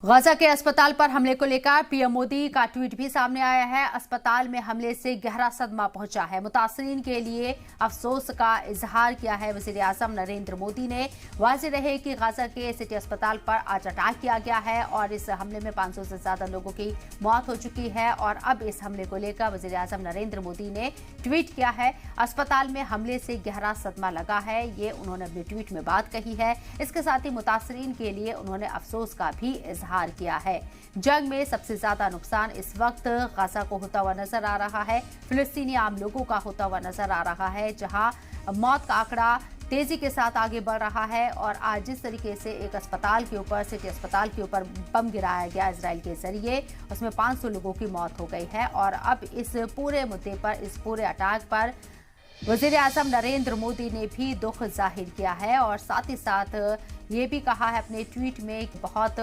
Gaza के अस्पताल पर हमले को लेकर पीएम मोदी का ट्वीट भी सामने आया है। अस्पताल में हमले से गहरा सदमा पहुंचा है। मुतासरीन के लिए अफसोस का इजहार किया है। वजीर आजम नरेंद्र मोदी ने वाज़ेह रहे कि गाजा के सिटी अस्पताल पर आज अटैक किया गया है और इस हमले में 500 से ज्यादा लोगों की मौत हो चुकी है। और अब इस हमले को लेकर वजीर आजम नरेंद्र मोदी ने ट्वीट किया है। अस्पताल में हमले से गहरा सदमा लगा है, ये उन्होंने अपने ट्वीट में बात कही है। इसके साथ ही मुतासरीन के लिए उन्होंने अफसोस का भी इजहार किया है। जंग में सबसे ज्यादा नुकसान इस वक्त गाजा को होता हुआ नजर आ रहा है, फिलिस्तीनी आम लोगों का होता हुआ नजर आ रहा है, जहां मौत का आंकड़ा तेजी के साथ आगे बढ़ रहा है। और आज जिस तरीके से एक अस्पताल के ऊपर, सिटी अस्पताल के ऊपर बम गिराया गया इजराइल के जरिए, उसमें 500 लोगों की मौत हो गई है। और अब इस पूरे मुद्दे पर, इस पूरे अटैक पर वजीर आजम नरेंद्र मोदी ने भी दुख जाहिर किया है और साथ ही साथ ये भी कहा है अपने ट्वीट में कि बहुत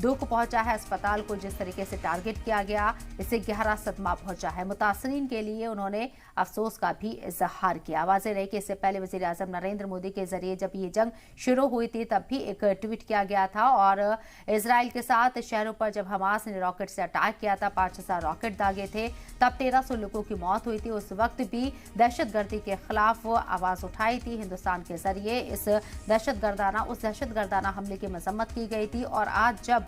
दुख पहुंचा है अस्पताल को, जिस तरीके से टारगेट किया गया, इससे गहरा सदमा पहुंचा है। मुतासरीन के लिए उन्होंने अफसोस का भी इजहार किया। वाज़ेह रहे कि इससे पहले वजीर आजम नरेंद्र मोदी के जरिए जब ये जंग शुरू हुई थी तब भी एक ट्वीट किया गया था और इसराइल के साथ शहरों पर जब हमास ने रॉकेट से अटैक किया था, 5000 रॉकेट दागे थे, तब 1300 लोगों की मौत हुई थी। उस वक्त भी दहशतगर्दी के खिलाफ आवाज उठाई थी हिंदुस्तान के जरिए। उस दहशतगर्दाना हमले की मजम्मत की गई थी। और आज जब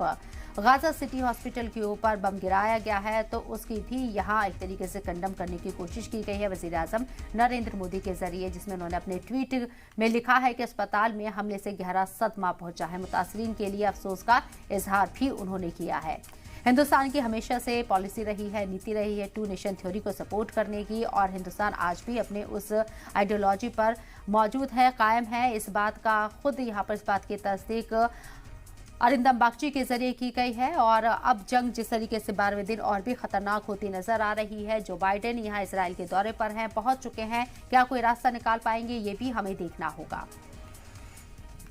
गाजा सिटी हॉस्पिटल के ऊपर बम गिराया गया है तो उसकी भी यहाँ एक तरीके से कंडम करने की कोशिश की गई है वजीर आजम नरेंद्र मोदी के जरिए, जिसमें उन्होंने अपने ट्वीट में लिखा है कि अस्पताल में हमले से गहरा सदमा पहुंचा है। मुतासरीन के लिए अफसोस का इजहार भी उन्होंने किया है। हिंदुस्तान की हमेशा से पॉलिसी रही है, नीति रही है टू नेशन थ्योरी को सपोर्ट करने की, और हिंदुस्तान आज भी अपने उस आइडियोलॉजी पर मौजूद है, कायम है। इस बात का खुद यहाँ पर इस बात की तस्दीक अरिंदम बागची के जरिए की गई है। और अब जंग जिस तरीके से 12वें दिन और भी खतरनाक होती नजर आ रही है, जो बाइडेन यहाँ इसराइल के दौरे पर हैं, पहुंच चुके हैं, क्या कोई रास्ता निकाल पाएंगे, ये भी हमें देखना होगा।